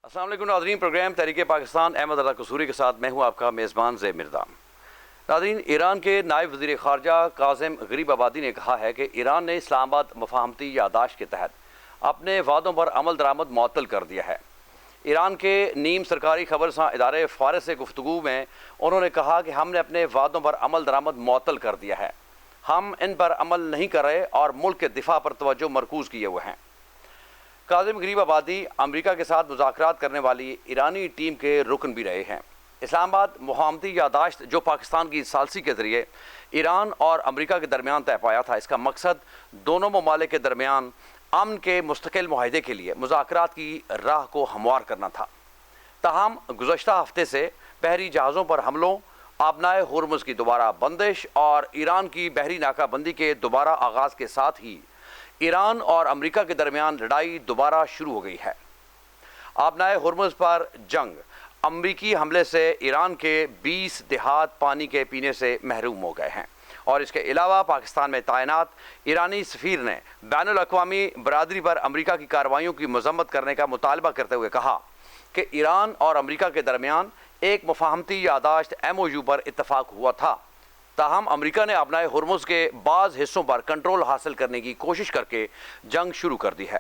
السلام علیکم ناظرین، پروگرام تحریک پاکستان احمد رضا قصوری کے ساتھ میں ہوں آپ کا میزبان زیب مرزا۔ ناظرین، ایران کے نائب وزیر خارجہ کاظم غریب آبادی نے کہا ہے کہ ایران نے اسلام آباد مفاہمتی یادداشت کے تحت اپنے وعدوں پر عمل درآمد معطل کر دیا ہے۔ ایران کے نیم سرکاری خبرساں ادارے فارس سے گفتگو میں انہوں نے کہا کہ ہم نے اپنے وعدوں پر عمل درآمد معطل کر دیا ہے، ہم ان پر عمل نہیں کر رہے اور ملک کے دفاع پر توجہ مرکوز کیے ہوئے ہیں۔ کاظم غریب آبادی امریکہ کے ساتھ مذاکرات کرنے والی ایرانی ٹیم کے رکن بھی رہے ہیں۔ اسلام آباد مفاہمتی یادداشت جو پاکستان کی ثالثی کے ذریعے ایران اور امریکہ کے درمیان طے پایا تھا، اس کا مقصد دونوں ممالک کے درمیان امن کے مستقل معاہدے کے لیے مذاکرات کی راہ کو ہموار کرنا تھا۔ تاہم گزشتہ ہفتے سے بحری جہازوں پر حملوں، آبنائے ہرمز کی دوبارہ بندش اور ایران کی بحری ناکہ بندی کے دوبارہ آغاز کے ساتھ ہی ایران اور امریکہ کے درمیان لڑائی دوبارہ شروع ہو گئی ہے۔ آبنائے ہرمز پر جنگ، امریکی حملے سے ایران کے 20 دیہات پانی کے پینے سے محروم ہو گئے ہیں، اور اس کے علاوہ پاکستان میں تعینات ایرانی سفیر نے بین الاقوامی برادری پر امریکہ کی کارروائیوں کی مذمت کرنے کا مطالبہ کرتے ہوئے کہا کہ ایران اور امریکہ کے درمیان ایک مفاہمتی یادداشت MOU پر اتفاق ہوا تھا، تاہم امریکہ نے آبنائے ہرمز کے بعض حصوں پر کنٹرول حاصل کرنے کی کوشش کر کے جنگ شروع کر دی ہے۔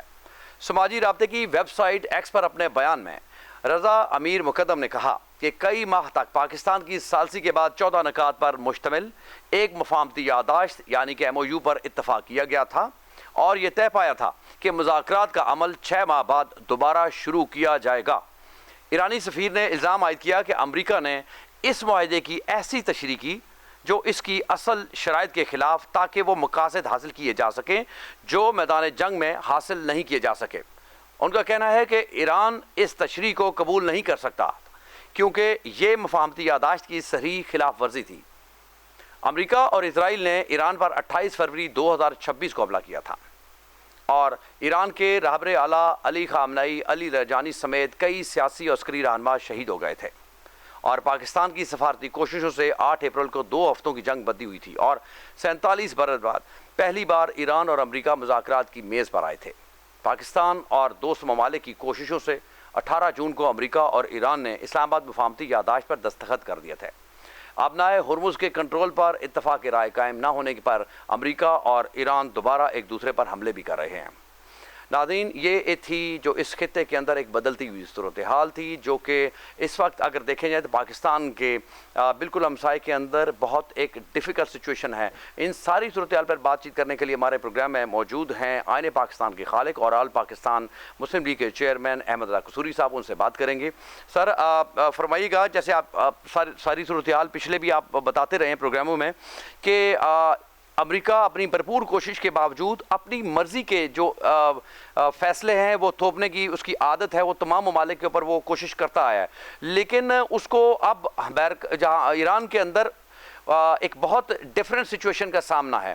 سماجی رابطے کی ویب سائٹ ایکس پر اپنے بیان میں رضا امیر مقدم نے کہا کہ کئی ماہ تک پاکستان کی ثالثی کے بعد 14 نکات پر مشتمل ایک مفاہمتی یادداشت یعنی کہ MOU پر اتفاق کیا گیا تھا، اور یہ طے پایا تھا کہ مذاکرات کا عمل 6 ماہ بعد دوبارہ شروع کیا جائے گا۔ ایرانی سفیر نے الزام عائد کیا کہ امریکہ نے اس معاہدے کی ایسی تشریح کی جو اس کی اصل شرائط کے خلاف، تاکہ وہ مقاصد حاصل کیے جا سکیں جو میدان جنگ میں حاصل نہیں کیے جا سکے۔ ان کا کہنا ہے کہ ایران اس تشریح کو قبول نہیں کر سکتا کیونکہ یہ مفاہمتی یادداشت کی صریح خلاف ورزی تھی۔ امریکہ اور اسرائیل نے ایران پر 28 فروری 2026 کو حملہ کیا تھا، اور ایران کے رہبر اعلیٰ علی خامنئی، علی رجانی سمیت کئی سیاسی اور عسکری رہنما شہید ہو گئے تھے، اور پاکستان کی سفارتی کوششوں سے 8 اپریل کو 2 ہفتوں کی جنگ بندی ہوئی تھی، اور 47 برس بعد پہلی بار ایران اور امریکہ مذاکرات کی میز پر آئے تھے۔ پاکستان اور دوست ممالک کی کوششوں سے 18 جون کو امریکہ اور ایران نے اسلام آباد مفاہمتی یادداشت پر دستخط کر دیے تھے۔ آبنائے ہرمز کے کنٹرول پر اتفاق رائے قائم نہ ہونے پر امریکہ اور ایران دوبارہ ایک دوسرے پر حملے بھی کر رہے ہیں۔ ناظرین، یہ تھی جو اس خطے کے اندر ایک بدلتی ہوئی صورتحال تھی، جو کہ اس وقت اگر دیکھیں جائے تو پاکستان کے بالکل ہمسائے کے اندر بہت ایک ڈیفیکلٹ سچویشن ہے۔ ان ساری صورتحال پر بات چیت کرنے کے لیے ہمارے پروگرام میں موجود ہیں آئین پاکستان کے خالق اور آل پاکستان مسلم لیگ کے چیئرمین احمد رضا قصوری صاحب، ان سے بات کریں گے۔ سر، فرمائیے گا، جیسے آپ ساری صورتحال پچھلے بھی آپ بتاتے رہے ہیں پروگراموں میں کہ امریکہ اپنی بھرپور کوشش کے باوجود اپنی مرضی کے جو فیصلے ہیں وہ تھوپنے کی اس کی عادت ہے، وہ تمام ممالک کے اوپر وہ کوشش کرتا آیا ہے، لیکن اس کو اب جہاں ایران کے اندر ایک بہت ڈیفرنٹ سچویشن کا سامنا ہے،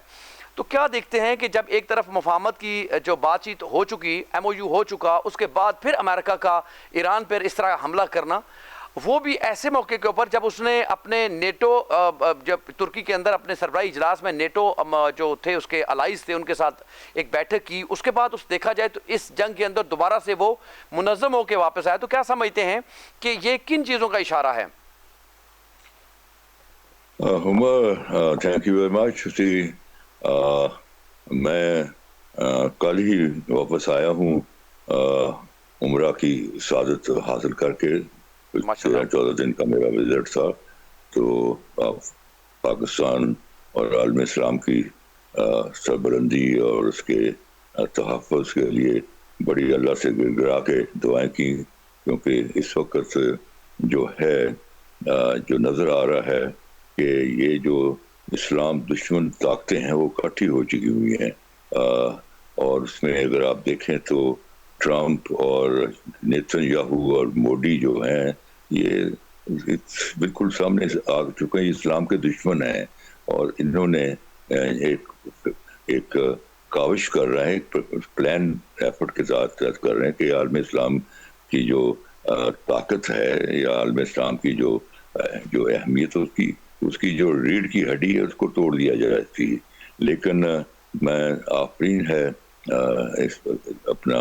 تو کیا دیکھتے ہیں کہ جب ایک طرف مفاہمت کی جو بات چیت ہو چکی، MOU ہو چکا، اس کے بعد پھر امریکہ کا ایران پر اس طرح حملہ کرنا، وہ بھی ایسے موقع کے اوپر جب اس نے اپنے نیٹو، جب ترکی کے اندر اپنے سربراہی اجلاس میں نیٹو جو تھے اس کے الائز تھے ان کے ساتھ ایک بیٹھک کی، اس کے بعد اس دیکھا جائے تو اس جنگ کے اندر دوبارہ سے وہ منظم ہو کے واپس آیا، تو کیا سمجھتے ہیں کہ یہ کن چیزوں کا اشارہ ہے؟ Thank you very much. میں کل ہی واپس آیا ہوں عمرہ کی سعادت حاصل کر کے۔ 13-14 دن کا میرا وزٹ تھا، تو پاکستان اور عالم اسلام کی سربلندی اور اس کے تحفظ کے لیے بڑی اللہ سے گر گرا کے دعائیں کی، کیونکہ اس وقت جو ہے جو نظر آ رہا ہے کہ یہ جو اسلام دشمن طاقتیں ہیں وہ اکٹھی ہو چکی ہوئی ہیں، اور اس میں اگر آپ دیکھیں تو ٹرمپ اور نیتن یاہو اور مودی جو ہیں یہ بالکل سامنے سے آ چکے ہیں، اسلام کے دشمن ہیں، اور انہوں نے ایک کاوش کر رہے ہیں، ایک پلان ایفرٹ کے ساتھ کر رہے ہیں کہ عالم اسلام کی جو طاقت ہے یا عالم اسلام کی جو اہمیت ہے، اس کی جو ریڑھ کی ہڈی ہے اس کو توڑ دیا جائے۔ لیکن میں آفرین ہے اپنا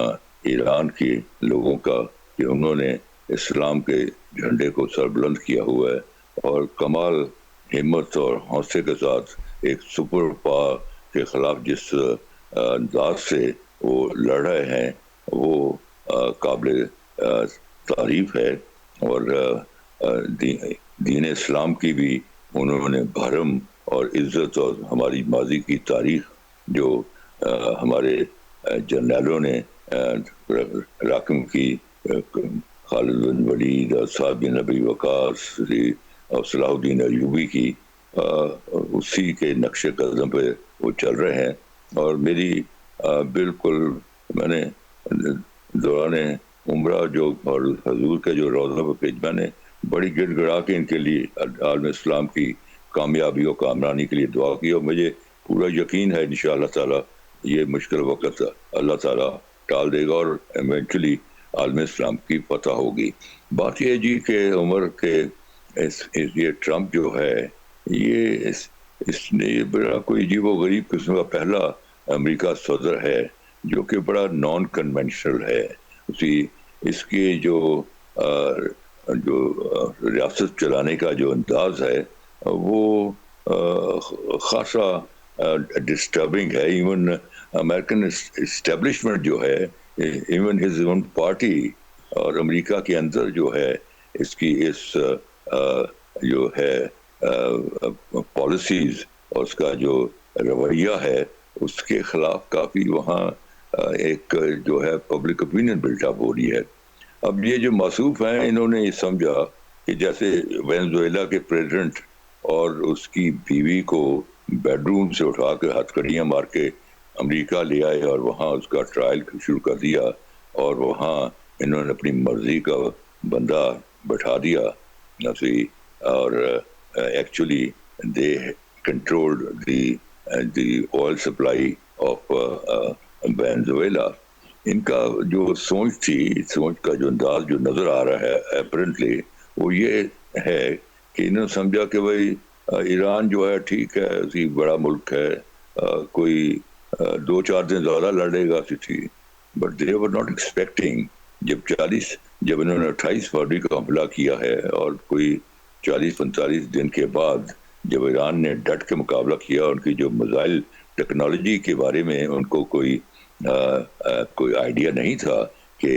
ایران کے لوگوں کا کہ انہوں نے اسلام کے جھنڈے کو سربلند کیا ہوا ہے اور کمال ہمت اور حوصلے کے ساتھ ایک سپر پاور کے خلاف جس انداز سے وہ لڑ رہے ہیں وہ قابل تعریف ہے. اور دین اسلام کی بھی انہوں نے بھرم اور عزت اور ہماری ماضی کی تاریخ جو ہمارے جرنیلوں نے راکم کی، خالد بن ولید، سعد بن ابی وقاص اور صلاح الدین ایوبی کی، اسی کے نقش قدم پہ وہ چل رہے ہیں. اور میری بالکل میں نے دوران عمرہ جو اور حضور کے جو روضہ پہ میں نے بڑی گڑ گڑا کے ان کے لیے عالم اسلام کی کامیابی و کامرانی کے لیے دعا کی، اور مجھے پورا یقین ہے انشاءاللہ تعالی یہ مشکل وقت اللہ تعالی ٹال دے گا اور ایونچولی عالم اسلام کی فتح ہوگی. بات یہ جی کہ عمر کے یہ ٹرمپ جو ہے یہ اس نے بڑا کوئی عجیب و غریب قسم کا پہلا امریکہ صدر ہے جو کہ بڑا نان کنونشنل ہے. اس کی جو ریاست چلانے کا جو انداز ہے وہ خاصا ڈسٹربنگ ہے. ایون امریکن اسٹیبلشمنٹ جو ہے، ایون ہز اون پارٹی اور امریکہ کے اندر جو ہے اس کی جو ہے پالیسیز اور اس کا جو رویہ ہے اس کے خلاف کافی وہاں ایک جو ہے پبلک اوپینین بلٹ اپ ہو رہی ہے. اب یہ جو موصوف ہیں انہوں نے یہ سمجھا کہ جیسے وینزویلا کے پریزیڈنٹ اور اس کی بیوی کو بیڈ روم سے اٹھا کے ہتھ کڑیاں مار کے امریکہ لے آئے اور وہاں اس کا ٹرائل شروع کر دیا، اور وہاں انہوں نے اپنی مرضی کا بندہ بٹھا دیا اور actually they controlled the oil supply of Venezuela. ان کا جو سوچ کا جو انداز جو نظر آ رہا ہے اپیرنٹلی وہ یہ ہے کہ انہوں نے سمجھا کہ بھائی ایران جو ہے ٹھیک ہے اسی بڑا ملک ہے، کوئی 2-4 دن زیادہ لڑے گا سی، but they were not expecting جب انہوں نے 28 فروری کا حملہ کیا ہے اور کوئی 40-45 دن کے بعد جب ایران نے ڈٹ کے مقابلہ کیا، ان کی جو میزائل ٹیکنالوجی کے بارے میں ان کو کوئی آئیڈیا نہیں تھا کہ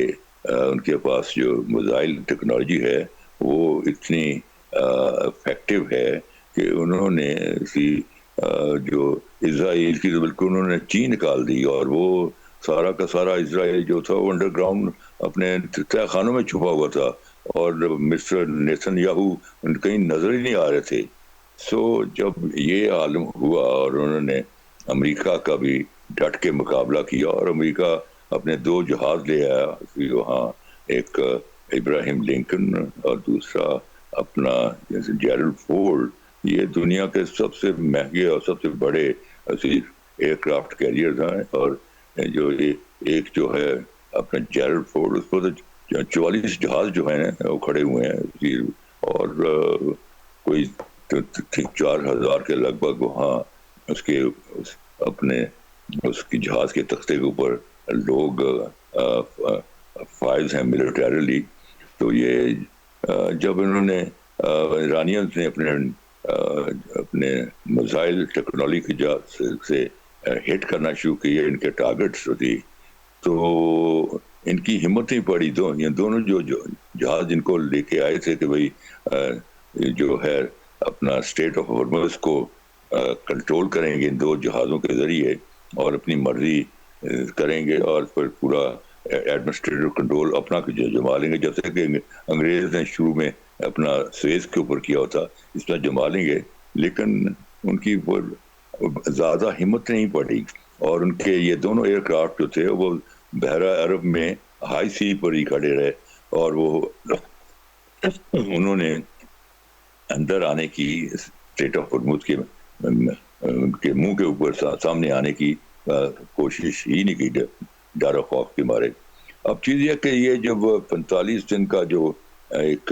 ان کے پاس جو میزائل ٹیکنالوجی ہے وہ اتنی افیکٹو ہے کہ انہوں نے جو اسرائیل کی بلکہ انہوں نے چین نکال دی، اور وہ سارا کا سارا اسرائیل جو تھا وہ انڈر گراؤنڈ اپنے تہ خانوں میں چھپا ہوا تھا، اور مسٹر نیتن یاہو ان کہیں نظر ہی نہیں آ رہے تھے. سو جب یہ عالم ہوا اور انہوں نے امریکہ کا بھی ڈٹ کے مقابلہ کیا، اور امریکہ اپنے 2 جہاز لے آیا، وہاں ایک ابراہیم لنکن اور دوسرا اپنا جیرلڈ فورڈ. یہ دنیا کے سب سے مہنگے اور سب سے بڑے ایئر کرافٹ کیریئر ہیں، اور جو ایک جو ہے اپنا جیرلڈ فورڈ اس پر 44 جہاز جو ہیں وہ کھڑے ہوئے ہیں، اور کوئی 4000 کے لگ بھگ وہاں اس کے اپنے اس کی جہاز کے تختے کے اوپر لوگ فائز ہیں ملٹریلی. تو یہ جب انہوں نے ایرانیز نے اپنے میزائل ٹیکنالوجی سے ہٹ کرنا شروع کیے ان کے ٹارگٹس ہوتی، تو ان کی ہمت نہیں پڑی. دونوں جو جہاز جن کو لے کے آئے تھے کہ بھائی جو ہے اپنا اسٹیٹ آف ہارمز کو کنٹرول کریں گے ان 2 جہازوں کے ذریعے اور اپنی مرضی کریں گے، اور پھر پورا ایڈمنسٹریٹو کنٹرول اپنا جما لیں گے، جیسے کہ انگریز نے شروع میں اپنا سویز کے اوپر کیا ہوتا اس طرح جما لیں گے. لیکن ان کی زیادہ ہمت نہیں پڑی، اور ان کے یہ دونوں ایئر کرافٹ جو تھے وہ بحیرہ عرب میں ہائی سی پر ہی کھڑے رہے، اور وہ انہوں نے اندر آنے کی اسٹیٹ آف ہارمز کے منہ کے اوپر سامنے آنے کی کوشش ہی نہیں کی، ڈر و خوف کے مارے. اب چیز یہ کہ یہ جب 45 دن کا جو ایک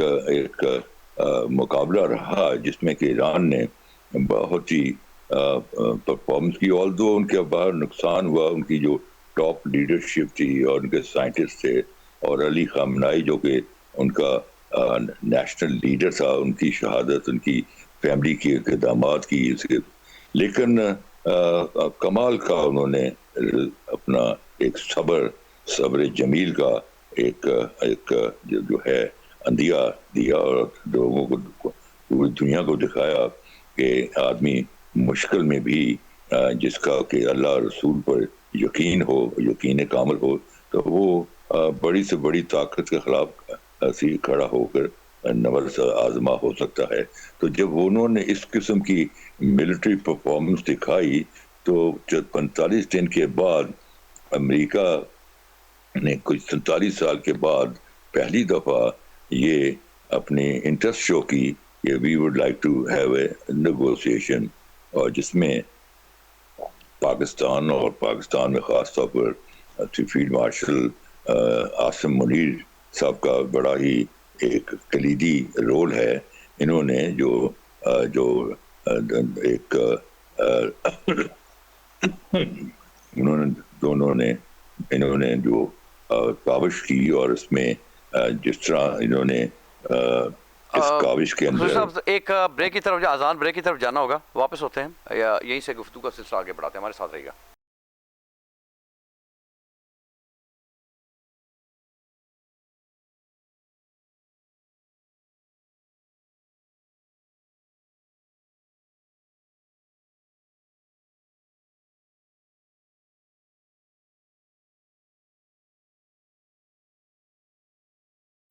مقابلہ رہا جس میں کہ ایران نے بہت ہی پرفارمنس کی، آلدو ان کے باہر نقصان ہوا، ان کی جو ٹاپ لیڈرشپ تھی اور ان کے سائنٹسٹ تھے اور علی خامنائی جو کہ ان کا نیشنل لیڈر تھا، ان کی شہادت ان کی فیملی کی اقدامات کی، لیکن کمال کا انہوں نے اپنا ایک صبر جمیل کا ایک جو ہے اندیا دیا، اور لوگوں کو، پوری دنیا کو دکھایا کہ آدمی مشکل میں بھی جس کا کہ اللہ رسول پر یقین ہو، یقین کامل ہو، تو وہ بڑی سے بڑی طاقت کے خلاف ایسی کھڑا ہو کر نور آزما ہو سکتا ہے۔ تو جب انہوں نے اس قسم کی ملٹری پرفارمنس دکھائی تو 45 دن کے بعد امریکہ نے کچھ 47 سال کے بعد پہلی دفعہ یہ اپنی انٹرسٹ شو کی کہ we would like to have a negotiation, اور جس میں پاکستان اور پاکستان میں خاص طور پر فیلڈ مارشل عاصم منیر صاحب کا بڑا ہی ایک کلیدی رول ہے۔ انہوں نے جو ایک انہوں نے جو کاوش کی، اور اس میں جس طرح انہوں نے اس کاوش کے اندر صاحب ایک بریک کی طرف، اذان بریک کی طرف جانا ہوگا، واپس ہوتے ہیں یا یہیں سے گفتگو کا سلسلہ آگے بڑھاتے ہیں، ہمارے ساتھ رہیے گا۔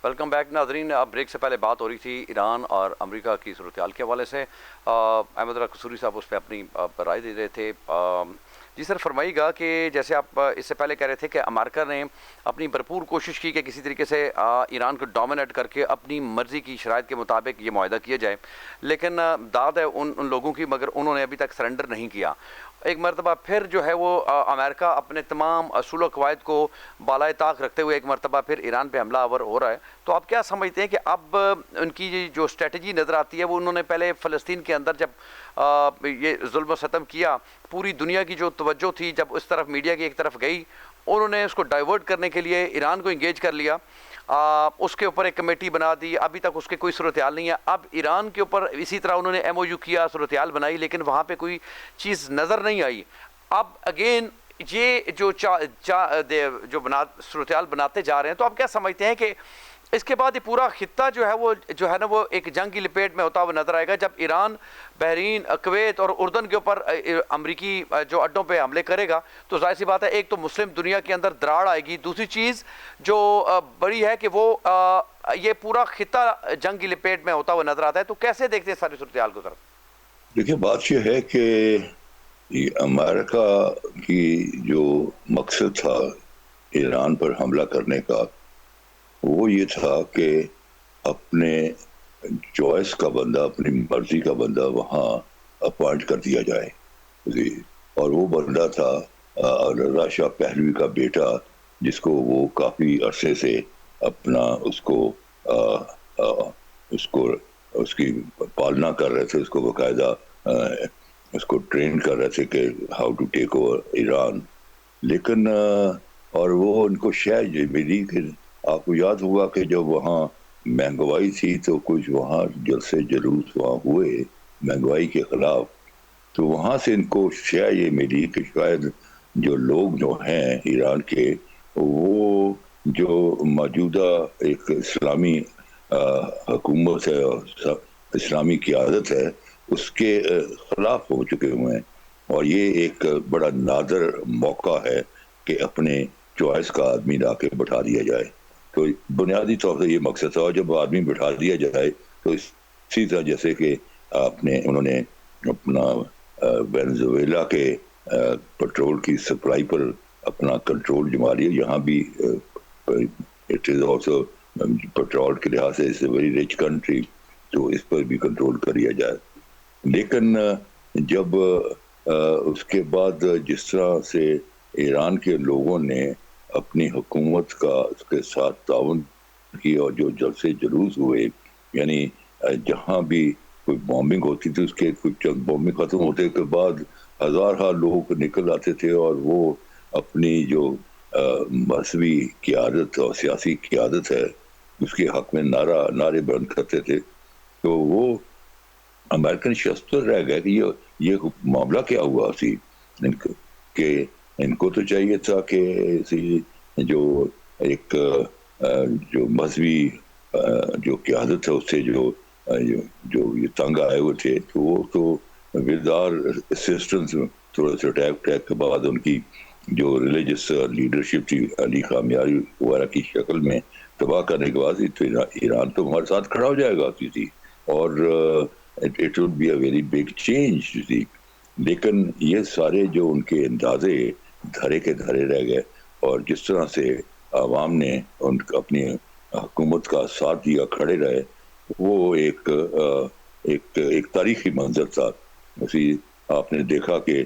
ویلکم بیک ناظرین، بریک سے پہلے بات ہو رہی تھی ایران اور امریکہ کی صورتحال کے حوالے سے، احمد اللہ قصوری صاحب اس پہ اپنی رائے دے رہے تھے۔ جی سر، فرمائیے گا کہ جیسے آپ اس سے پہلے کہہ رہے تھے کہ امریکہ نے اپنی بھرپور کوشش کی کہ کسی طریقے سے ایران کو ڈومینیٹ کر کے اپنی مرضی کی شرائط کے مطابق یہ معاہدہ کیا جائے، لیکن داد ہے ان لوگوں کی، مگر انہوں نے ابھی تک سرنڈر نہیں کیا۔ ایک مرتبہ پھر جو ہے وہ امریکہ اپنے تمام اصول و قواعد کو بالائے طاق رکھتے ہوئے ایک مرتبہ پھر ایران پہ حملہ آور ہو رہا ہے۔ تو آپ کیا سمجھتے ہیں کہ اب ان کی جو اسٹریٹجی نظر آتی ہے، وہ انہوں نے پہلے فلسطین کے اندر جب یہ ظلم و ستم کیا، پوری دنیا کی جو توجہ تھی جب اس طرف میڈیا کی ایک طرف گئی، انہوں نے اس کو ڈائیورٹ کرنے کے لیے ایران کو انگیج کر لیا، اس کے اوپر ایک کمیٹی بنا دی، ابھی تک اس کے کوئی صورتحال نہیں ہے۔ اب ایران کے اوپر اسی طرح انہوں نے ایم او یو کیا، صورتحال بنائی، لیکن وہاں پہ کوئی چیز نظر نہیں آئی۔ اب اگین یہ جو صورتحال بناتے جا رہے ہیں، تو آپ کیا سمجھتے ہیں کہ اس کے بعد یہ پورا خطہ جو ہے نا وہ ایک جنگ کی لپیٹ میں ہوتا ہوا نظر آئے گا، جب ایران بحرین، کویت اور اردن کے اوپر امریکی جو اڈوں پہ حملے کرے گا، تو ظاہر سی بات ہے ایک تو مسلم دنیا کے اندر دراڑ آئے گی، دوسری چیز جو بڑی ہے کہ وہ یہ پورا خطہ جنگ کی لپیٹ میں ہوتا ہوا نظر آتا ہے۔ تو کیسے دیکھتے ہیں ساری صورتحال کو سر؟ دیکھیے، بات یہ ہے کہ امریکہ کی جو مقصد تھا ایران پر حملہ کرنے کا، وہ یہ تھا کہ اپنے چوائس کا بندہ، اپنی مرضی کا بندہ وہاں اپوائنٹ کر دیا جائے، اور وہ بندہ تھا رضا شاہ پہلوی کا بیٹا، جس کو وہ کافی عرصے سے اپنا اس کی پالنا کر رہے تھے، اس کو باقاعدہ اس کو ٹرین کر رہے تھے کہ how to take over Iran. لیکن اور وہ ان کو شاید یہ ملی کہ آپ کو یاد ہوگا کہ جب وہاں مہنگائی تھی تو کچھ وہاں جلسے جلوس وہاں ہوئے مہنگائی کے خلاف، تو وہاں سے ان کو شاید یہ ملی کہ شاید جو لوگ جو ہیں ایران کے، وہ جو موجودہ ایک اسلامی حکومت ہے اور اسلامی قیادت ہے، اس کے خلاف ہو چکے ہوئے ہیں، اور یہ ایک بڑا نادر موقع ہے کہ اپنے چوائس کا آدمی لا کے بٹھا دیا جائے۔ تو بنیادی طور سے یہ مقصد تھا، اور جب آدمی بٹھا دیا جائے تو اسی طرح جیسے کہ انہوں نے اپنا وینزویلا کے پٹرول کی سپلائی پر اپنا کنٹرول جما لیا، یہاں بھی اٹ از آلسو پٹرول کے لحاظ سے it's a very rich country, تو اس پر بھی کنٹرول کر لیا جائے۔ لیکن جب اس کے بعد جس طرح سے ایران کے لوگوں نے اپنی حکومت کا اس کے ساتھ تعاون کی، اور جو جلسے جلوس ہوئے، یعنی جہاں بھی کوئی بامبنگ ہوتی تھی، اس کے کچھ چند بامبنگ ختم ہوتے کے بعد ہزارہ لوگ نکل آتے تھے، اور وہ اپنی جو مذہبی قیادت اور سیاسی قیادت ہے اس کے حق میں نعرے بلند کرتے تھے. تو وہ امریکن شخص پر رہ گئے کہ یہ معاملہ کیا ہوا سی کہ ان کو تو چاہیے تھا کہ جو ایک جو مذہبی جو قیادت ہے اس سے جو یہ تنگ آئے ہوئے تھے تو وہ تو ودار اسسٹنس تھوڑا سا اٹیک کے بعد ان کی جو ریلیجس لیڈرشپ تھی علی خامنہئی وغیرہ کی شکل میں تباہ کرنے کے بعد تو ایران تو ہمارے ساتھ کھڑا ہو جائے گا تھی اور it would be a very big change تھی. لیکن یہ سارے جو ان کے اندازے دھرے کے دھرے رہ گئے اور جس طرح سے عوام نے اپنی حکومت کا ساتھ دیا کھڑے رہے وہ ایک تاریخی منظر تھا. اسی آپ نے دیکھا کہ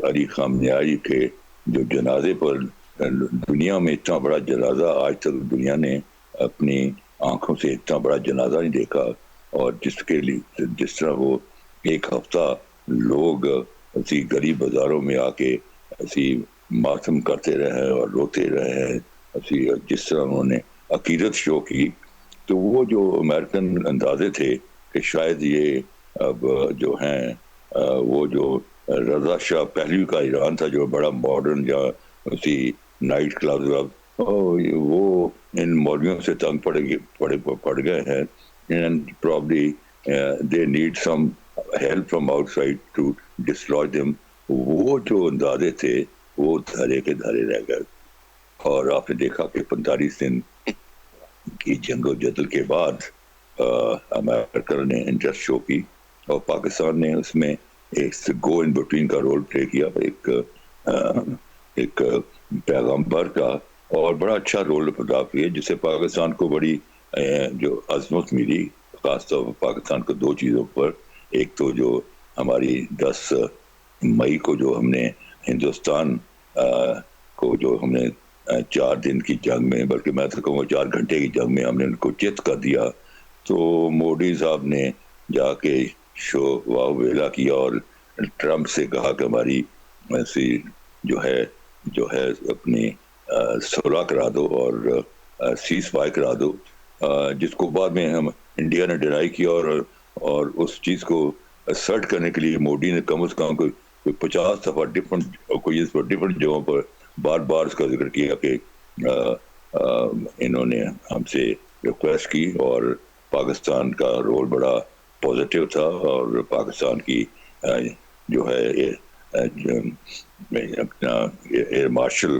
علی خامنہئی کے جو جنازے پر دنیا میں اتنا بڑا جنازہ آج تک دنیا نے اپنی آنکھوں سے اتنا بڑا جنازہ نہیں دیکھا اور جس طرح وہ ایک ہفتہ لوگ اسی گلی بازاروں میں آ کے ایسی ماتم کرتے رہے اور روتے رہے ایسی جس طرح انہوں نے عقیدت شو کی. تو وہ جو امریکن اندازے تھے کہ شاید یہ اب جو ہیں وہ جو رضا شاہ پہلوی کا ایران تھا جو بڑا ماڈرن یا اسی نائٹ کلب وہ ان مولویوں سے تنگ پڑ گئے ہیں and probably they need some help from outside to destroy them. وہ جو اندازے تھے وہ دھرے کے دھرے رہ گئے اور آپ نے دیکھا کہ 45 دن کی جنگ و جدل کے بعد امریکہ نے انٹرسٹ شو کی اور پاکستان نے اس میں ایک گو ان بٹوین کا رول پلے کیا ایک پیغمبر کا اور بڑا اچھا رول ادا کیا جس سے پاکستان کو بڑی جو عظمت ملی. خاص طور پر پاکستان کو دو چیزوں پر ایک تو جو ہماری 10 مئی کو جو ہم نے ہندوستان کو جو ہم نے 4 دن کی جنگ میں بلکہ میں تو کہوں 4 گھنٹے کی جنگ میں ہم نے ان کو چت کر دیا تو مودی صاحب نے جا کے شو واہ ویلا کیا اور ٹرمپ سے کہا کہ ہماری ایسی جو ہے اپنی صلح کرا دو اور سیز فائر کرا دو جس کو بعد میں ہم انڈیا نے ڈینائی کیا اور اس چیز کو اسرٹ کرنے کے لیے مودی نے کم از کم کوئی 50 دفعہ ڈفرینٹ جگہوں پر بار بار اس کا ذکر کیا کہ انہوں نے ہم سے ریکویسٹ کی اور پاکستان کا رول بڑا پازیٹیو تھا اور پاکستان کی جو ہے اپنا ایئر مارشل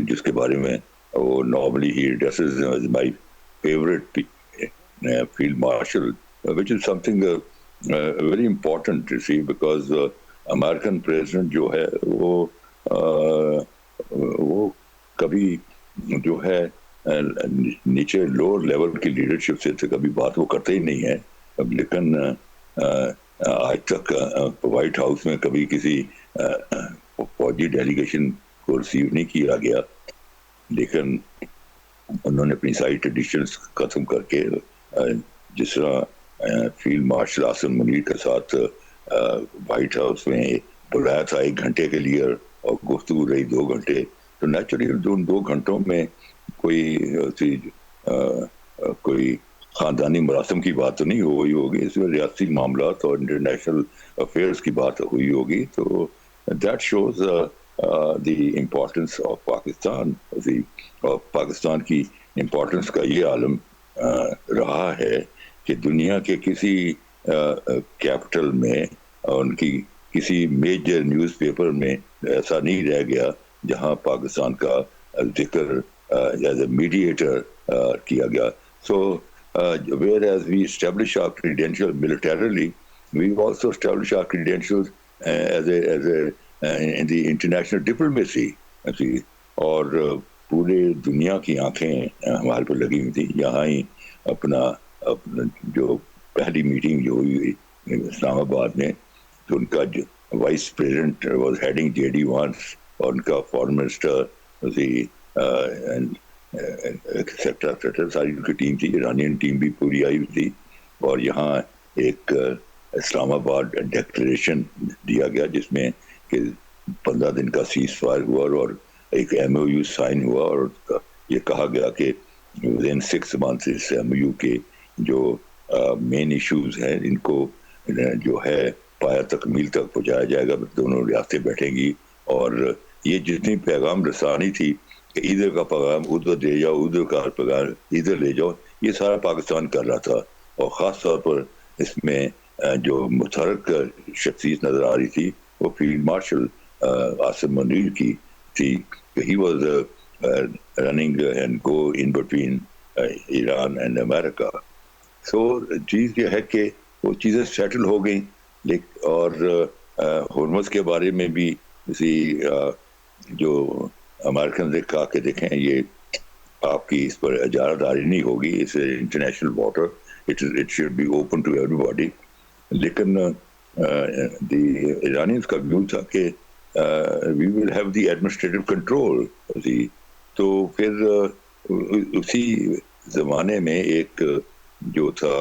جس کے بارے میں وہ normally he dresses as my favourite field marshal, which is something very important to see because American president جو ہے وہ کبھی جو ہے نیچے لوور لیول کی لیڈرشپ سے کبھی بات وہ کرتے ہی نہیں ہے. لیکن آج تک وائٹ ہاؤس میں کبھی کسی فوجی ڈیلیگیشن کو ریسیو نہیں کیا گیا لیکن انہوں نے اپنی ساری ٹریڈیشنز ختم کر کے جس طرح فیلڈ مارشل عاصم منیر کے ساتھ وائٹ ہاؤس میں بلایا تھا 1 گھنٹے کے لیے اور گفتگو رہی 2 گھنٹے تو نیچرلی ان 2 گھنٹوں میں کوئی خاندانی مراسم کی بات تو نہیں ہوئی ہوگی اس میں ریاستی معاملات اور انٹرنیشنل افیئرس کی بات ہوئی ہوگی. تو that shows the importance of Pakistan. اور پاکستان کی امپورٹنس کا یہ عالم رہا ہے کہ دنیا کے کسی کیپٹل میں ان کی کسی میجر نیوز پیپر میں ایسا نہیں رہ گیا جہاں پاکستان کا ذکر ایز اے میڈیٹر کیا گیا. سو whereas we establish our credentials militarily, we also establish our credentials as in the international diplomacy. اور پورے دنیا کی آنکھیں ہمارے پہ لگی ہوئی تھی. یہاں ہی اپنا جو پہلی میٹنگ جو ہوئی اسلام آباد میں تو ان کا vice president was heading JD Vance اور ان کا فارن منسٹر سیکٹر ساری ان کی ٹیم تھی. ایرانین ٹیم بھی پوری آئی ہوئی تھی اور یہاں ایک اسلام آباد ڈیکلریشن دیا گیا جس میں کہ 15 دن کا سیز فائر ہوا اور ایک MOU سائن ہوا اور یہ کہا گیا کہ ودن 6 months اس MOU کے جو مین ایشوز ہیں ان کو جو ہے پایا تکمیل تک پہنچایا جائے گا. دونوں ریاستیں بیٹھیں گی اور یہ جتنی پیغام رسانی تھی کہ ادھر کا پیغام ادھر لے جاؤ, ادھر کا پیغام ادھر لے جاؤ, یہ سارا پاکستان کر رہا تھا. اور خاص طور پر اس میں جو متحرک شخصیت نظر آ رہی تھی وہ فیلڈ مارشل عاصم منیر کی تھی. He was running and go in between Iran and America. So چیز یہ ہے کہ وہ چیزیں سیٹل ہو گئیں. اور ہرمز کے بارے میں بھی اسی جو امریکن نے کہا کہ دیکھیں یہ آپ کی اس پر اجارہ داری نہیں ہوگی, اس international water, it should be open to everybody. لیکن دی ایرانیز کا ویو تھا کہ we will have the administrative control. تو پھر اسی زمانے میں ایک جو تھا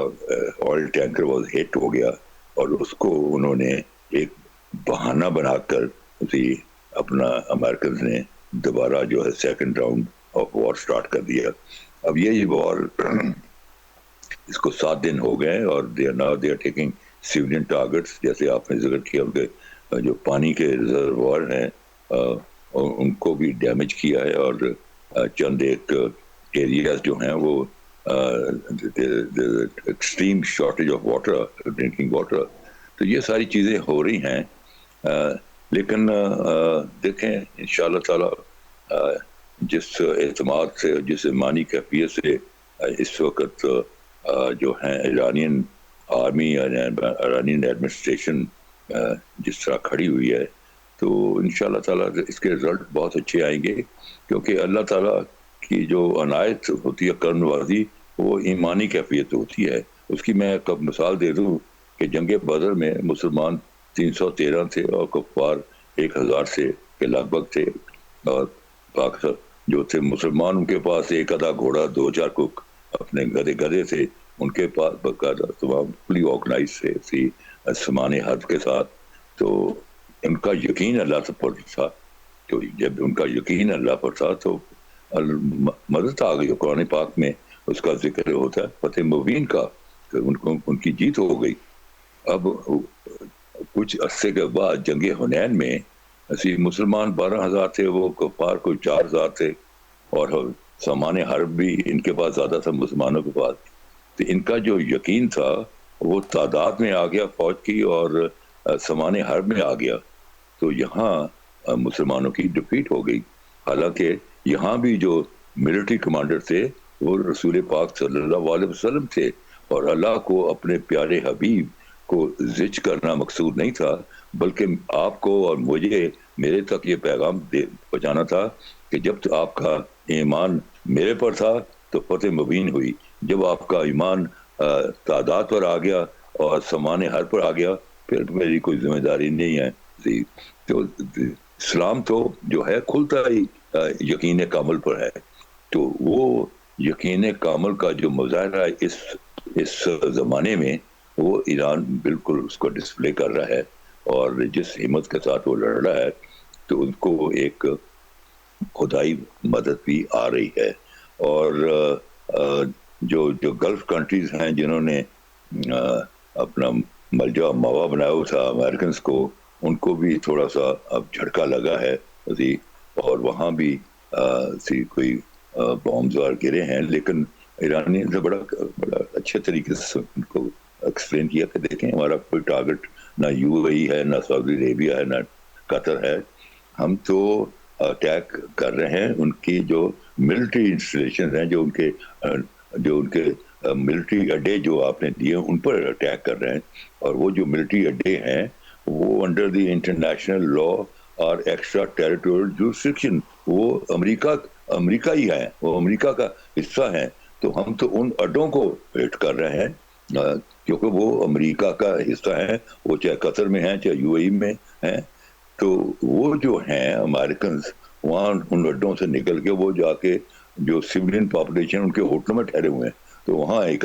آئل ٹینکر واز ہٹ ہو گیا اور اس کو انہوں نے ایک بہانہ بنا کر اپنا امریکنز نے دوبارہ جو ہے second round of war start کر دیا. اب یہ وار اس کو 7 دن ہو گئے اور they are taking civilian targets. جیسے آپ نے ذکر کیا کہ جو پانی کے ریزروار ہیں ان کو بھی ڈیمیج کیا ہے اور چند ایک ایریاز جو ہیں وہ extreme shortage of water, drinking water. تو یہ ساری چیزیں ہو رہی ہیں. لیکن دیکھیں انشاءاللہ تعالی جس اعتماد سے, جس ایمانی کیفیت سے اس وقت جو ہیں ایرانین آرمی اور ایرانین ایڈمنسٹریشن جس طرح کھڑی ہوئی ہے, تو انشاءاللہ تعالیٰ اس کے رزلٹ بہت اچھے آئیں گے. کیونکہ اللہ تعالیٰ کی جو عنایت ہوتی ہے, کرم نوازی, وہ ایمانی کیفیت ہوتی ہے. اس کی میں ایک مثال دے دوں کہ جنگ بدر میں مسلمان 313 تھے اور کفار 1000 سے کے لگ بھگ تھے. اور پاکستان جو تھے مسلمان, ان کے پاس ایک آدھا گھوڑا, 2-4 کوک اپنے گدے تھے, ان کے پاس باقاعدہ تمام فلی آرگنائز تھے سامان حرب کے ساتھ. تو ان کا یقین اللہ پر تھا. تو جب ان کا یقین اللہ پر تھا تو مدد آ گئی. قرآن پاک میں اس کا ذکر ہوتا ہے فتح مبین کا, کہ ان کی جیت ہو گئی. اب کچھ عرصے کے بعد جنگ حنین میں مسلمان 12,000 تھے, وہ کفار کو 4,000 تھے, اور سامان حرب بھی ان کے پاس زیادہ تھا مسلمانوں کے پاس. تو ان کا جو یقین تھا وہ تعداد میں آ گیا فوج کی اور سامان حرب میں آ گیا. تو یہاں مسلمانوں کی ڈیفیٹ ہو گئی. حالانکہ یہاں بھی جو ملٹری کمانڈر تھے وہ رسول پاک صلی اللہ علیہ وسلم تھے, اور اللہ کو اپنے پیارے حبیب کو زچ کرنا مقصود نہیں تھا, بلکہ آپ کو اور مجھے میرے تک یہ پیغام پہنچانا تھا کہ جب آپ کا ایمان میرے پر تھا تو فتح مبین ہوئی. جب آپ کا ایمان تعداد پر آ گیا اور سامان ہر پر آ گیا, پھر میری کوئی ذمہ داری نہیں ہے. تو اسلام تو جو ہے کھلتا ہی یقین کامل پر ہے. تو وہ یقین کامل کا جو مظاہرہ اس زمانے میں وہ ایران بالکل اس کو ڈسپلے کر رہا ہے, اور جس ہمت کے ساتھ وہ لڑ رہا ہے تو ان کو ایک خدائی مدد بھی آ رہی ہے. اور جو گلف کنٹریز ہیں جنہوں نے اپنا ملجا موا بنایا ہوا تھا امریکنز کو, ان کو بھی تھوڑا سا اب جھٹکا لگا ہے, اور وہاں بھی کوئی بامز وار گرے ہیں. لیکن ایرانی نے بڑا اچھے طریقے سے ان کو ایکسپلین کیا کہ دیکھیں ہمارا کوئی ٹارگٹ نہ UAE ہے, نہ سعودی عربیہ ہے, نہ قطر ہے. ہم تو اٹیک کر رہے ہیں ان کی جو ملٹری انسٹالیشن ہیں, جو ان کے ملٹری اڈے جو آپ نے دیے ان پر اٹیک کر رہے ہیں. اور وہ جو ملٹری اڈے ہیں وہ انڈر دی انٹرنیشنل لا اور ایکسٹرا ٹیریٹوریل جورسڈکشن, وہ امریکہ ہی ہے, وہ امریکہ کا حصہ ہیں. تو ہم تو ان اڈوں کو ہٹ کر رہے ہیں کیونکہ وہ امریکہ کا حصہ ہیں, وہ چاہے قطر میں ہیں چاہے UAE میں ہیں. تو وہ جو ہیں امریکنز وہاں ان اڈوں سے نکل کے وہ جا کے جو سویلین پاپولیشن ان کے ہوٹلوں میں ٹھہرے ہوئے ہیں, تو وہاں ایک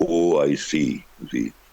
OIC।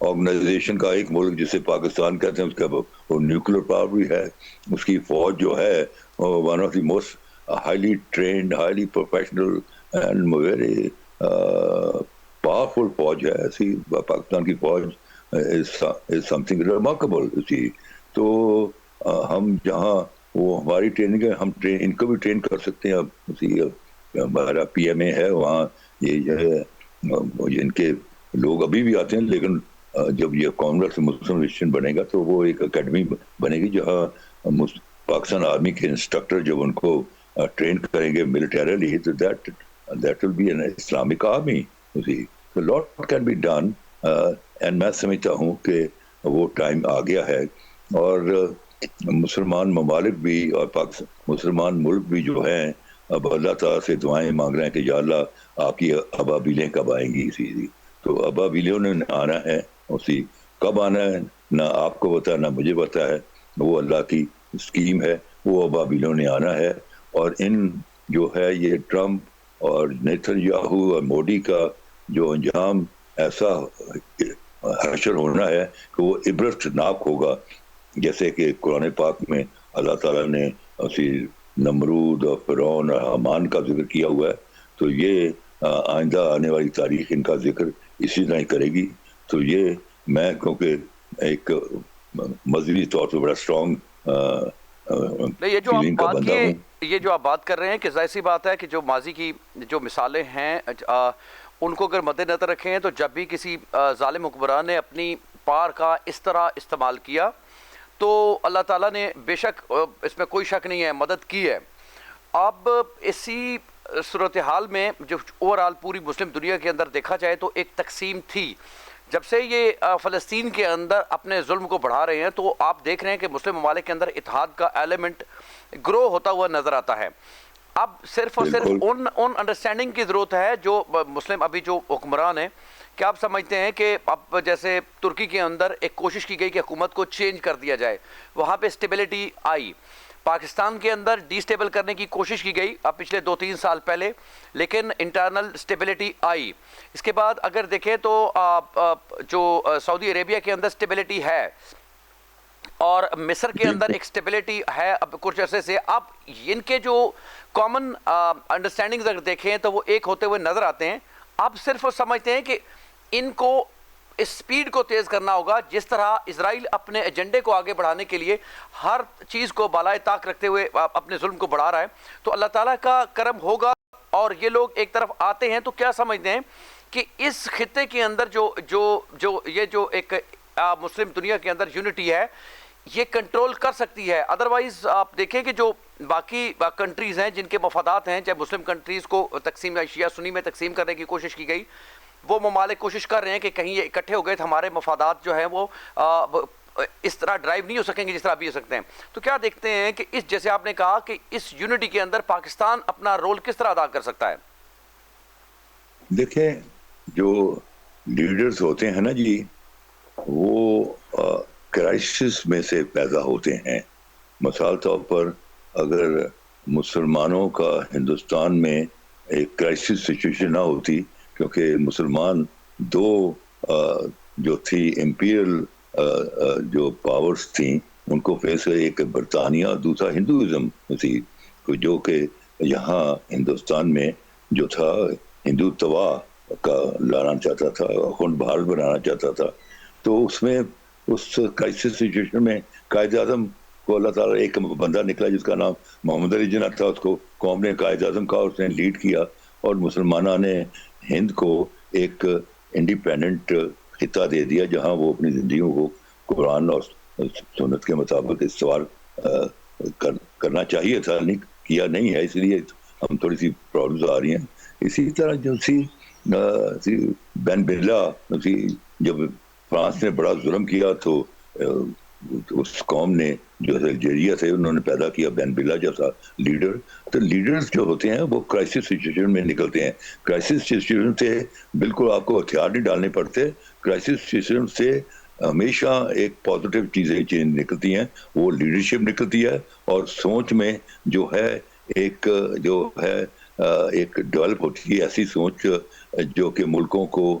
آرگنائزیشن کا ایک ملک جسے پاکستان کہتے ہیں، اس کا وہ نیوکلیر پاور بھی ہے، اس کی فوج جو ہے one of the most highly trained, highly professional and very powerful فوج ہے ایسی پاکستان کی فوج، از سم تھنگ ریمارکیبل اسی. تو ہم جہاں وہ ہماری ٹریننگ ہے، ہم ان کو بھی ٹرین کر سکتے ہیں. اب اسی ہمارا پی ایم اے ہے، وہاں یہ جو ہے ان کے لوگ ابھی بھی آتے ہیں، لیکن جب یہ کامن ویلتھ مسلم ریجن بنے گا تو وہ ایک اکیڈمی بنے گی جہاں پاکستان آرمی کے انسٹرکٹر جب ان کو ٹرین کریں گے ملٹریلی، تو that will be an Islamic army. So lot can be done and میں سمجھتا ہوں کہ وہ ٹائم آ گیا ہے. اور مسلمان ممالک بھی اور مسلمان ملک بھی جو ہیں اب اللہ تعالیٰ سے دعائیں مانگ رہے ہیں کہ یا اللہ آپ کی ابابیلیں کب آئیں گی. تو ابابیلوں نے آنا ہے، اسی کب آنا ہے نہ آپ کو پتا نہ مجھے پتا ہے، وہ اللہ کی اسکیم ہے، وہ ابابیلوں نے آنا ہے. اور ان جو ہے یہ ٹرمپ اور نیتن یاہو اور مودی کا جو انجام ایسا حشر ہونا ہے کہ وہ عبرت ناک ہوگا. جیسے کہ قرآن پاک میں اللہ تعالیٰ نے اسی نمرود اور فرعون اور حامان کا ذکر کیا ہوا ہے، تو یہ آئندہ آنے والی تاریخ ان کا ذکر اسی طرح کرے گی. تو یہ میں کیونکہ ایک مذہبی طور پہ بڑا اسٹرانگ فیلنگ کا بندہ ہوں. یہ جو آپ بات کر رہے ہیں کہ ظاہر سی بات ہے کہ جو ماضی کی جو مثالیں ہیں ان کو اگر مد نظر رکھیں تو جب بھی کسی ظالم حکمران نے اپنی پار کا اس طرح استعمال کیا تو اللہ تعالیٰ نے بے شک اس میں کوئی شک نہیں ہے مدد کی ہے. اب اسی صورتحال میں جو اوورآل پوری مسلم دنیا کے اندر دیکھا جائے تو ایک تقسیم تھی. جب سے یہ فلسطین کے اندر اپنے ظلم کو بڑھا رہے ہیں تو آپ دیکھ رہے ہیں کہ مسلم ممالک کے اندر اتحاد کا ایلیمنٹ گرو ہوتا ہوا نظر آتا ہے. اب صرف اور صرف ان انڈرسٹینڈنگ کی ضرورت ہے جو مسلم ابھی جو حکمران ہیں. کیا آپ سمجھتے ہیں کہ اب جیسے ترکی کے اندر ایک کوشش کی گئی کہ حکومت کو چینج کر دیا جائے، وہاں پہ اسٹیبلٹی آئی، پاکستان کے اندر ڈی اسٹیبل کرنے کی کوشش کی گئی اب پچھلے 2-3 سال پہلے، لیکن انٹرنل اسٹیبلٹی آئی. اس کے بعد اگر دیکھیں تو جو سعودی عربیہ کے اندر اسٹیبلٹی ہے اور مصر کے اندر ایک اسٹیبلٹی ہے اب کچھ عرصے سے. اب ان کے جو کامن انڈرسٹینڈنگز اگر دیکھیں تو وہ ایک ہوتے ہوئے نظر آتے ہیں. اب صرف وہ سمجھتے ہیں کہ ان کو اس سپیڈ کو تیز کرنا ہوگا جس طرح اسرائیل اپنے ایجنڈے کو آگے بڑھانے کے لیے ہر چیز کو بالائے طاق رکھتے ہوئے اپنے ظلم کو بڑھا رہا ہے. تو اللہ تعالیٰ کا کرم ہوگا اور یہ لوگ ایک طرف آتے ہیں. تو کیا سمجھتے ہیں کہ اس خطے کے اندر جو ایک مسلم دنیا کے اندر یونٹی ہے یہ کنٹرول کر سکتی ہے؟ ادروائز آپ دیکھیں کہ جو باقی کنٹریز ہیں جن کے مفادات ہیں، چاہے مسلم کنٹریز کو تقسیم یا شیعہ سنی میں تقسیم کرنے کی کوشش کی گئی، وہ ممالک کوشش کر رہے ہیں کہ کہیں یہ اکٹھے ہو گئے تو ہمارے مفادات جو ہیں وہ اس طرح ڈرائیو نہیں ہو سکیں گے جس طرح ابھی ہو سکتے ہیں. تو کیا دیکھتے ہیں کہ اس جیسے آپ نے کہا کہ اس یونٹی کے اندر پاکستان اپنا رول کس طرح ادا کر سکتا ہے؟ دیکھیں جو لیڈرز ہوتے ہیں نا جی، وہ کرائسس میں سے پیدا ہوتے ہیں. مثال طور پر اگر مسلمانوں کا ہندوستان میں ایک کرائسس سچویشن نہ ہوتی، کیونکہ مسلمان دو جو تھی امپیریل جو پاورز تھیں ان کو فیس ایک برطانیہ، دوسرا ہندوازم تھی، جو کہ یہاں ہندوستان میں جو تھا ہندو توا کا لانا چاہتا تھا، خون بحال بنانا چاہتا تھا. تو اس میں اس کرائسس سچویشن میں قائد اعظم کو اللہ تعالیٰ ایک بندہ نکلا جس کا نام محمد علی جناح تھا، اس کو قوم نے قائد اعظم کہا، اس نے لیڈ کیا اور مسلمانوں نے ہند کو ایک انڈیپینڈنٹ خطہ دے دیا جہاں وہ اپنی زندگیوں کو قرآن اور سنت کے مطابق استوار کرنا چاہیے تھا، کیا نہیں ہے، اس لیے ہم تھوڑی سی پرابلمز آ رہی ہیں. اسی طرح جو بین بلا جب فرانس نے بڑا ظلم کیا تو اس قوم نے جو الجیریا تھے انہوں نے پیدا کیا بین بلا جیسا لیڈر. تو لیڈرز جو ہوتے ہیں وہ کرائسس سچویشن میں نکلتے ہیں. کرائسس سچویشن سے بالکل آپ کو ہتھیار نہیں ڈالنے پڑتے، کرائسس سچویشن سے ہمیشہ ایک پازیٹیو چیزیں نکلتی ہیں، وہ لیڈرشپ نکلتی ہے اور سوچ میں جو ہے ایک ڈیولپ ہوتی ہے ایسی سوچ جو کہ ملکوں کو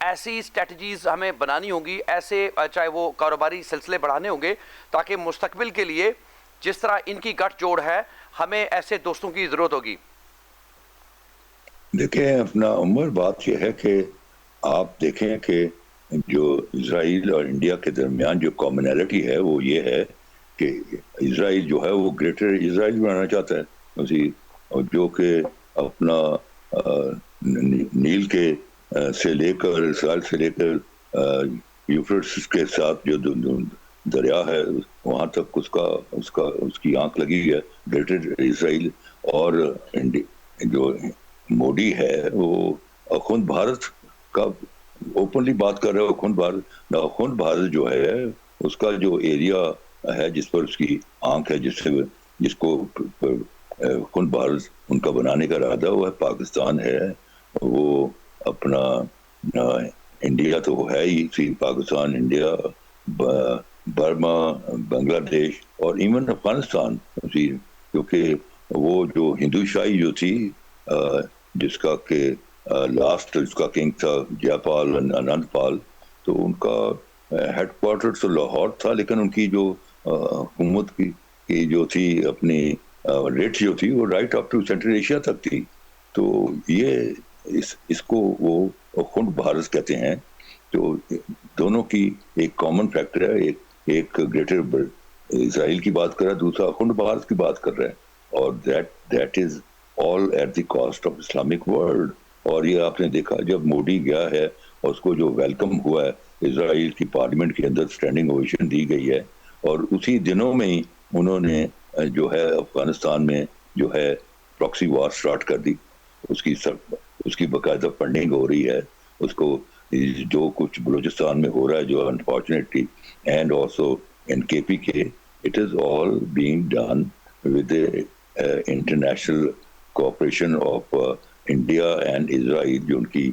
ایسی اسٹریٹجیز ہمیں بنانی ہوں گی، ایسے چاہے وہ کاروباری سلسلے بڑھانے ہوں گے تاکہ مستقبل کے لیے جس طرح ان کی گٹھ جوڑ ہے ہمیں ایسے دوستوں کی ضرورت ہوگی؟ دیکھیں اپنا عمر، بات یہ ہے کہ آپ دیکھیں کہ جو اسرائیل اور انڈیا کے درمیان جو کامنالٹی ہے وہ یہ ہے کہ اسرائیل جو ہے وہ گریٹر اسرائیل بنانا چاہتا ہے اسی، جو کہ اپنا نیل کے سے لے کر اسرائیل سے لے کر یوفرٹس کے ساتھ جو دریا ہے وہاں تک اس کی آنکھ لگی ہے گریٹر اسرائیل. اور جو موڈی ہے وہ اخوند بھارت کا اوپنلی بات کر رہے ہو. اخوند بھارت جو ہے اس کا جو ایریا ہے جس پر اس کی آنکھ ہے، جس کو اخوند بھارت ان کا بنانے کا ارادہ وہ ہے پاکستان ہے. وہ اپنا انڈیا تو ہے ہی، پاکستان، انڈیا، برما، بنگلہ دیش اور ایون افغانستان، کیونکہ وہ جو ہندو شاہی جو تھی جس کا کہ لاسٹ اس کا کنگ تھا جے پال آنند پال، تو ان کا ہیڈ کوارٹر تو لاہور تھا، لیکن ان کی جو حکومت کی جو تھی اپنی ریٹ جو تھی وہ right up to Central Asia تک تھی. تو یہ اس کو وہ اخوند بھارت کہتے ہیں. تو دونوں کی ایک کامن فیکٹر ہے، ایک گریٹر اسرائیل کی بات کر رہا ہے، دوسرا اخوند بھارت کی بات کر رہا ہے، اور that is all at the cost of Islamic world. اور یہ آپ نے دیکھا جب موڈی گیا ہے اور اس کو جو ویلکم ہوا ہے اسرائیل کی پارلیمنٹ کے اندر اسٹینڈنگ اوویشن دی گئی ہے، اور اسی دنوں میں ہی انہوں نے جو ہے افغانستان میں جو ہے پراکسی وار سٹارٹ کر دی. اس کی باقاعدہ فنڈنگ ہو رہی ہے. اس کو جو کچھ بلوچستان میں ہو رہا ہے جو انفارچونیٹلی اینڈ آلسو ان کے پی کے، it is all being done with international cooperation of India and Israel. جو ان کی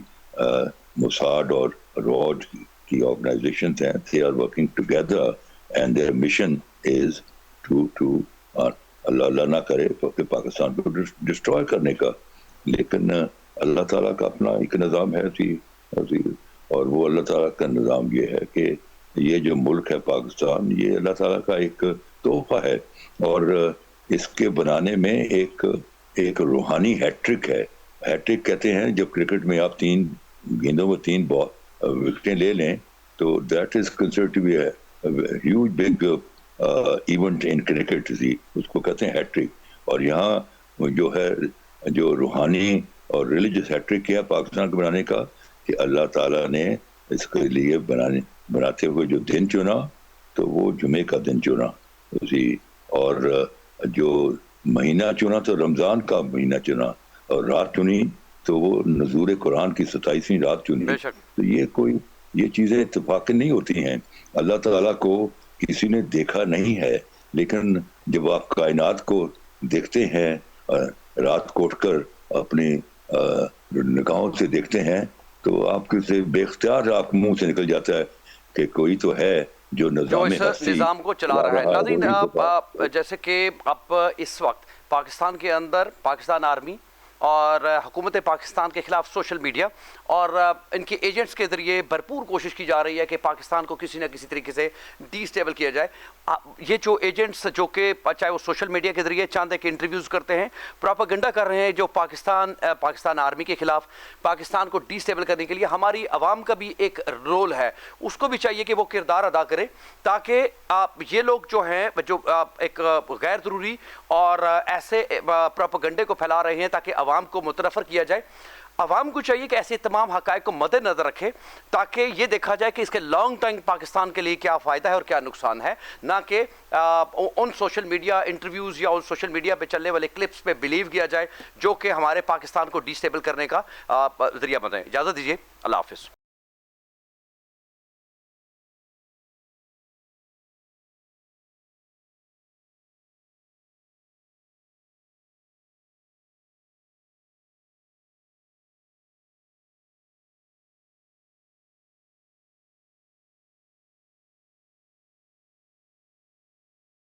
موساد اور روڈ کی آرگنائزیشنز ہیں، they are working together and their mission is to اللہ نہ کرے کہ پاکستان کو ڈسٹروائے کرنے کا. لیکن اللہ تعالیٰ کا اپنا ایک نظام ہے اور وہ اللہ تعالیٰ کا نظام یہ ہے کہ یہ جو ملک ہے پاکستان، یہ اللہ تعالیٰ کا ایک تحفہ ہے، اور اس کے بنانے میں ایک روحانی ہیٹرک ہے. ہیٹرک کہتے ہیں جب کرکٹ میں آپ 3 گیندوں میں 3 وکٹیں لے لیں تو that is considered to be a huge big event in cricket, اس کو کہتے ہیں ہیٹرک. اور یہاں جو ہے جو روحانی اور ریلیجس ہیٹرک کیا پاکستان کو بنانے کا، کہ اللہ تعالیٰ نے اس کے لیے بناتے ہوئے جو دن چنا تو وہ جمعے کا دن چنا، اور جو مہینہ چنا تو رمضان کا مہینہ چنا، اور رات چنی تو وہ نزول قرآن کی 27ویں رات چنی. تو یہ چیزیں اتفاقی نہیں ہوتی ہیں. اللہ تعالیٰ کو کسی نے دیکھا نہیں ہے، لیکن جب آپ کائنات کو دیکھتے ہیں رات کو اٹھ کر اپنی نگاہوں سے دیکھتے ہیں تو آپ کے سے بے اختیار آپ منہ سے نکل جاتا ہے کہ کوئی تو ہے جو اس نظام کو چلا رہا ہے. ناظرین، جیسے کہ اب اس وقت پاکستان کے اندر پاکستان آرمی اور حکومت پاکستان کے خلاف سوشل میڈیا اور ان کے ایجنٹس کے ذریعے بھرپور کوشش کی جا رہی ہے کہ پاکستان کو کسی نہ کسی طریقے سے ڈی اسٹیبل کیا جائے. یہ جو ایجنٹس جو کہ چاہے وہ سوشل میڈیا کے ذریعے چاند ایک انٹرویوز کرتے ہیں، پروپیگنڈا کر رہے ہیں جو پاکستان آرمی کے خلاف، پاکستان کو ڈی اسٹیبل کرنے کے لیے ہماری عوام کا بھی ایک رول ہے، اس کو بھی چاہیے کہ وہ کردار ادا کرے تاکہ یہ لوگ جو ہیں جو ایک غیر ضروری اور ایسے پروپیگنڈے کو پھیلا رہے ہیں تاکہ عوام کو متنفر کیا جائے. عوام کو چاہیے کہ ایسے تمام حقائق کو مد نظر رکھے تاکہ یہ دیکھا جائے کہ اس کے لانگ ٹائم پاکستان کے لیے کیا فائدہ ہے اور کیا نقصان ہے، نہ کہ ان سوشل میڈیا انٹرویوز یا ان سوشل میڈیا پہ چلنے والے کلپس پہ بلیو کیا جائے جو کہ ہمارے پاکستان کو ڈی اسٹیبل کرنے کا ذریعہ بنے. اجازت دیجیے، اللہ حافظ.